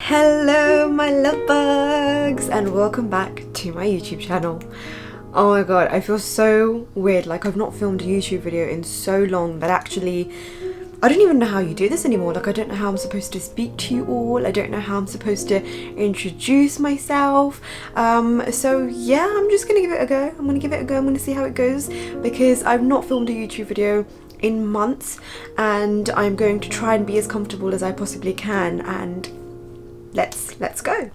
Hello my love bugs and welcome back to my YouTube channel. Oh my god, I feel so weird, like I've not filmed a YouTube video in so long that actually I don't even know how you do this anymore. Like I don't know how I'm supposed to speak to you all, I don't know how I'm supposed to introduce myself. So yeah, I'm just gonna give it a go. I'm gonna see how it goes because I've not filmed a YouTube video in months and I'm going to try and be as comfortable as I possibly can, and let's go.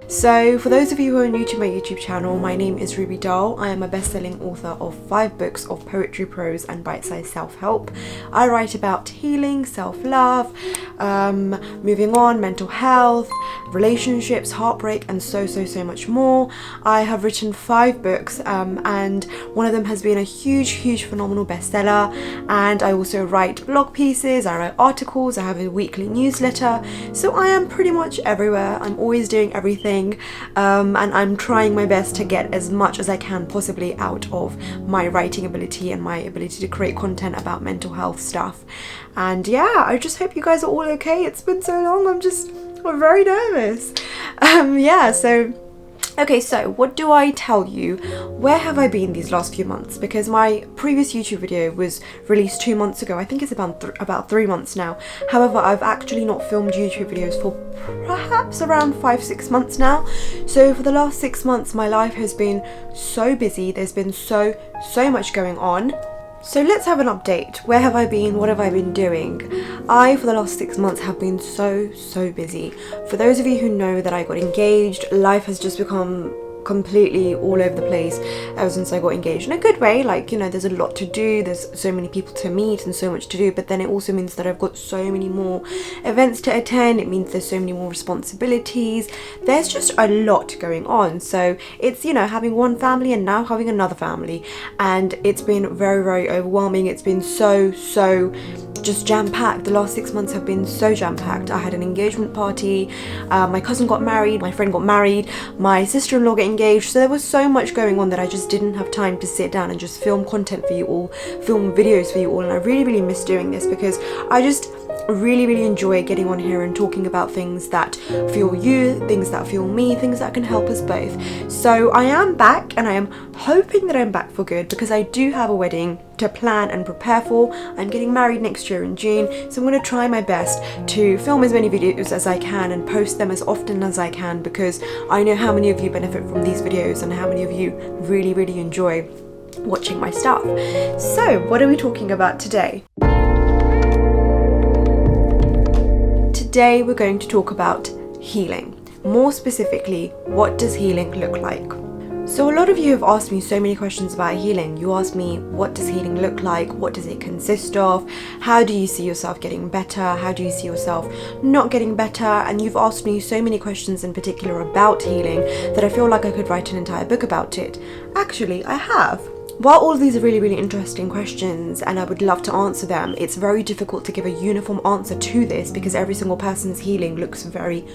So for those of you who are new to my YouTube channel, my name is Ruby Doll. I am a best-selling author of 5 books of poetry, prose and bite-sized self-help. I write about healing, self-love, moving on, mental health, relationships, heartbreak and so much more. I have written 5 books and one of them has been a huge phenomenal bestseller, and I also write blog pieces, I write articles, I have a weekly newsletter, so I am pretty much everywhere. I'm always doing everything. And I'm trying my best to get as much as I can possibly out of my writing ability and my ability to create content about mental health stuff. And yeah, I just hope you guys are all okay. It's been so long, I'm very nervous. Okay, so what do I tell you? Where have I been these last few months? Because my previous YouTube video was released 2 months ago. I think it's about 3 months now. However, I've actually not filmed YouTube videos for perhaps around 5-6 months now. So for the last 6 months, my life has been so busy. There's been so much going on. So let's have an update. Where have I been? What have I been doing? I, for the last 6 months, have been so busy. For those of you who know that I got engaged, life has just become completely all over the place ever since I got engaged, in a good way. Like, you know, there's a lot to do, there's so many people to meet and so much to do, but then it also means that I've got so many more events to attend. It means there's so many more responsibilities. There's just a lot going on. So it's, you know, having one family and now having another family, and it's been very overwhelming. It's been so just jam-packed. The last 6 months have been so jam-packed. I had an engagement party, my cousin got married, my friend got married, my sister-in-law got engaged, so there was so much going on that I just didn't have time to sit down and just film content for you all, film videos for you all, and I really miss doing this because I just really enjoy getting on here and talking about things that fuel you, things that fuel me, things that can help us both. So I am back, and I am hoping that I'm back for good because I do have a wedding to plan and prepare for. I'm getting married next year in June, so I'm going to try my best to film as many videos as I can and post them as often as I can, because I know how many of you benefit from these videos and how many of you really enjoy watching my stuff. So what are we talking about today? Today we're going to talk about healing. More specifically, what does healing look like? So a lot of you have asked me so many questions about healing. You asked me, what does healing look like? What does it consist of? How do you see yourself getting better? How do you see yourself not getting better? And you've asked me so many questions in particular about healing that I feel like I could write an entire book about it. Actually, I have. While all of these are really interesting questions and I would love to answer them, it's very difficult to give a uniform answer to this because every single person's healing looks very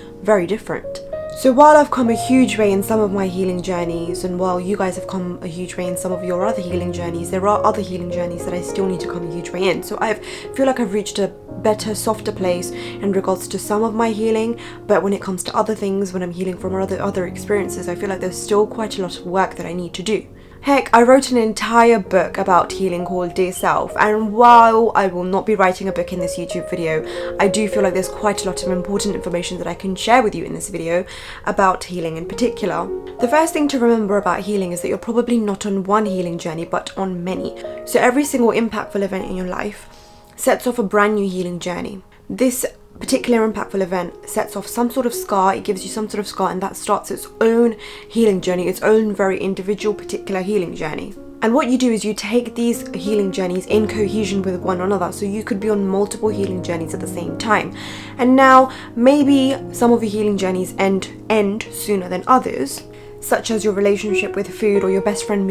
different. So while I've come a huge way in some of my healing journeys, and while you guys have come a huge way in some of your other healing journeys, there are other healing journeys that I still need to come a huge way in. So I feel like I've reached a better, softer place in regards to some of my healing, but when it comes to other things, when I'm healing from other experiences, I feel like there's still quite a lot of work that I need to do. Heck, I wrote an entire book about healing called Dear Self, and while I will not be writing a book in this YouTube video, I do feel like there's quite a lot of important information that I can share with you in this video about healing in particular. The first thing to remember about healing is that you're probably not on one healing journey, but on many. So every single impactful event in your life sets off a brand new healing journey. This particular impactful event sets off some sort of scar, it gives you some sort of scar, and that starts its own healing journey, its own very individual particular healing journey. And what you do is you take these healing journeys in cohesion with one another, so you could be on multiple healing journeys at the same time. And now maybe some of your healing journeys end sooner than others, such as your relationship with food or your best friend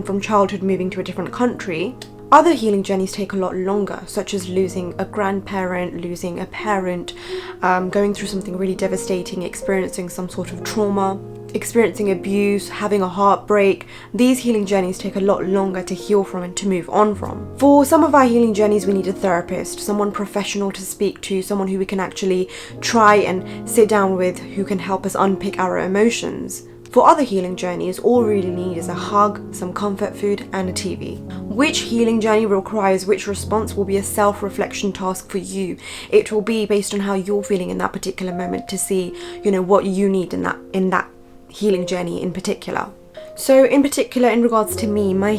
from childhood moving to a different country. Other healing journeys take a lot longer, such as losing a grandparent, losing a parent, going through something really devastating, experiencing some sort of trauma. experiencing abuse, having a heartbreak, these healing journeys take a lot longer to heal from and to move on from. For some of our healing journeys, we need a therapist, someone professional to speak to, someone who we can actually try and sit down with, who can help us unpick our emotions. For other healing journeys, all we really need is a hug, some comfort food, and a TV. Which healing journey requires which response will be a self-reflection task for you. It will be based on how you're feeling in that particular moment to see, what you need in that healing journey in particular. So in particular, in regards to me, my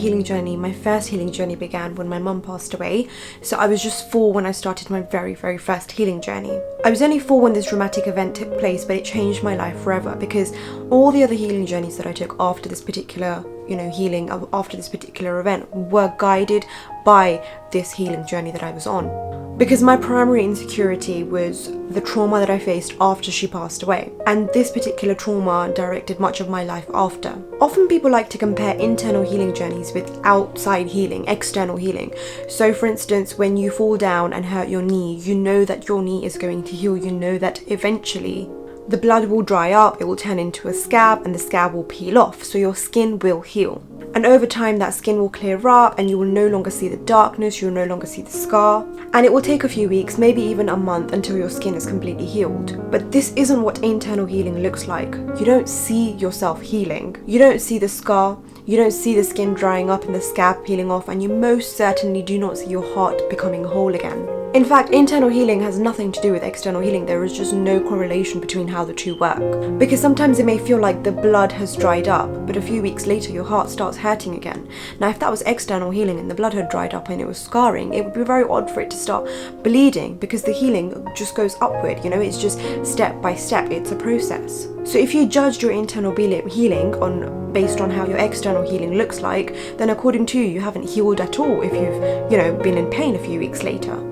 first healing journey began when my mum passed away. So I was just 4 when I started my very, very first healing journey. I was only 4 when this dramatic event took place, but it changed my life forever, because all the other healing journeys that I took after this particular, after this particular event were guided by this healing journey that I was on. Because my primary insecurity was the trauma that I faced after she passed away. And this particular trauma directed much of my life after. Often people like to compare internal healing journeys with outside healing, external healing. So for instance, when you fall down and hurt your knee, you know that your knee is going to heal. You know that eventually the blood will dry up, it will turn into a scab, and the scab will peel off, so your skin will heal. And over time that skin will clear up and you will no longer see the darkness, you will no longer see the scar. And it will take a few weeks, maybe even a month, until your skin is completely healed. But this isn't what internal healing looks like. You don't see yourself healing. You don't see the scar, you don't see the skin drying up and the scab peeling off, and you most certainly do not see your heart becoming whole again. In fact, internal healing has nothing to do with external healing. There is just no correlation between how the two work. Because sometimes it may feel like the blood has dried up, but a few weeks later your heart starts hurting again. Now, if that was external healing and the blood had dried up and it was scarring, it would be very odd for it to start bleeding, because the healing just goes upward, it's just step by step, it's a process. So if you judged your internal healing based on how your external healing looks like, then according to you haven't healed at all if you've, been in pain a few weeks later.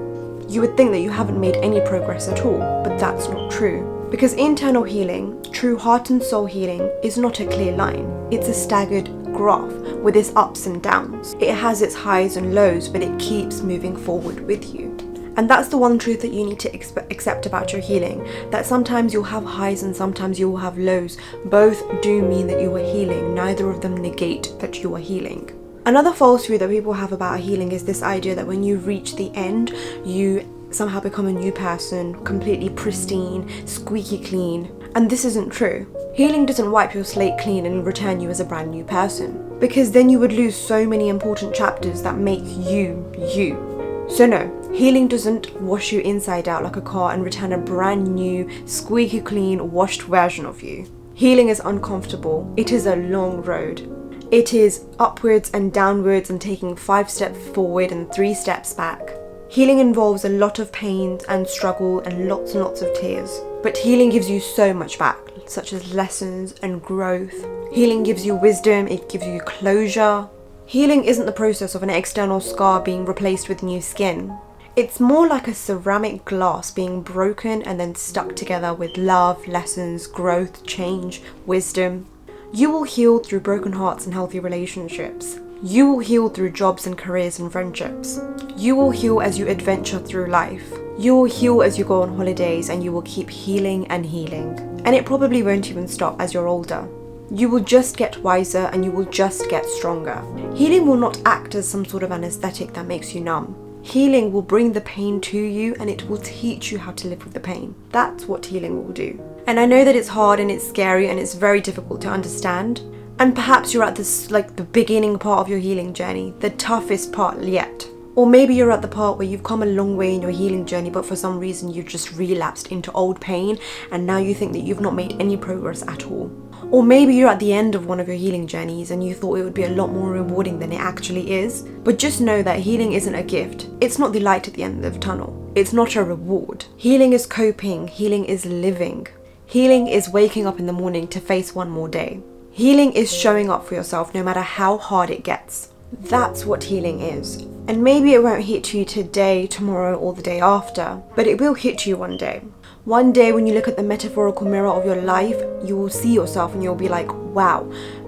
You would think that you haven't made any progress at all, but that's not true. Because internal healing, true heart and soul healing, is not a clear line. It's a staggered graph with its ups and downs. It has its highs and lows, but it keeps moving forward with you. And that's the one truth that you need to accept about your healing, that sometimes you'll have highs and sometimes you will have lows. Both do mean that you are healing. Neither of them negate that you are healing. Another false view that people have about healing is this idea that when you reach the end, you somehow become a new person, completely pristine, squeaky clean. And this isn't true. Healing doesn't wipe your slate clean and return you as a brand new person, because then you would lose so many important chapters that make you, you. So no, healing doesn't wash you inside out like a car and return a brand new, squeaky clean, washed version of you. Healing is uncomfortable. It is a long road. It is upwards and downwards and taking 5 steps forward and 3 steps back. Healing involves a lot of pain and struggle and lots of tears. But healing gives you so much back, such as lessons and growth. Healing gives you wisdom, it gives you closure. Healing isn't the process of an external scar being replaced with new skin. It's more like a ceramic glass being broken and then stuck together with love, lessons, growth, change, wisdom. You will heal through broken hearts and healthy relationships. You will heal through jobs and careers and friendships. You will heal as you adventure through life. You will heal as you go on holidays, and you will keep healing and healing. And it probably won't even stop as you're older. You will just get wiser and you will just get stronger. Healing will not act as some sort of anesthetic that makes you numb. Healing will bring the pain to you and it will teach you how to live with the pain. That's what healing will do. And I know that it's hard and it's scary and it's very difficult to understand. And perhaps you're at this, the beginning part of your healing journey, the toughest part yet. Or maybe you're at the part where you've come a long way in your healing journey, but for some reason you've just relapsed into old pain and now you think that you've not made any progress at all. Or maybe you're at the end of one of your healing journeys and you thought it would be a lot more rewarding than it actually is. But just know that healing isn't a gift. It's not the light at the end of the tunnel. It's not a reward. Healing is coping. Healing is living. Healing is waking up in the morning to face one more day. Healing is showing up for yourself no matter how hard it gets. That's what healing is. And maybe it won't hit you today, tomorrow, or the day after, but it will hit you one day. One day when you look at the metaphorical mirror of your life, you will see yourself and you'll be like, wow,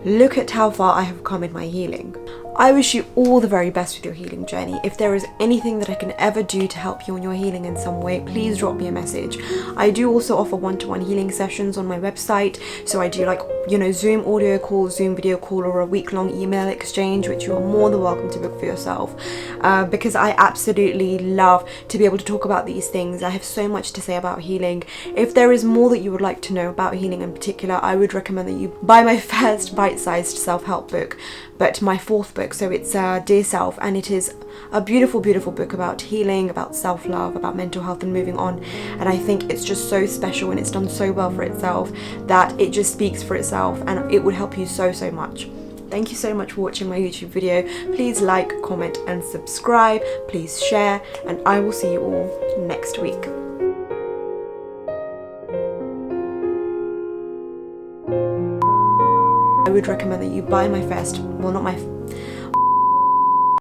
look at how far I have come in my healing. I wish you all the very best with your healing journey. If there is anything that I can ever do to help you on your healing in some way, please drop me a message. I do also offer one-to-one healing sessions on my website. So I do, like, you know, Zoom audio call, Zoom video call, or a week-long email exchange, which you are more than welcome to book for yourself, because I absolutely love to be able to talk about these things. I have so much to say about healing. If there is more that you would like to know about healing in particular, I would recommend that you buy my first bite-sized self-help book, but my fourth book. So it's Dear Self, and it is a beautiful, beautiful book about healing, about self-love, about mental health and moving on. And I think it's just so special, and it's done so well for itself that it just speaks for itself, and it would help you so, so much. Thank you so much for watching my YouTube video. Please like, comment and subscribe. Please share, and I will see you all next week. I would recommend that you buy my first, well, not my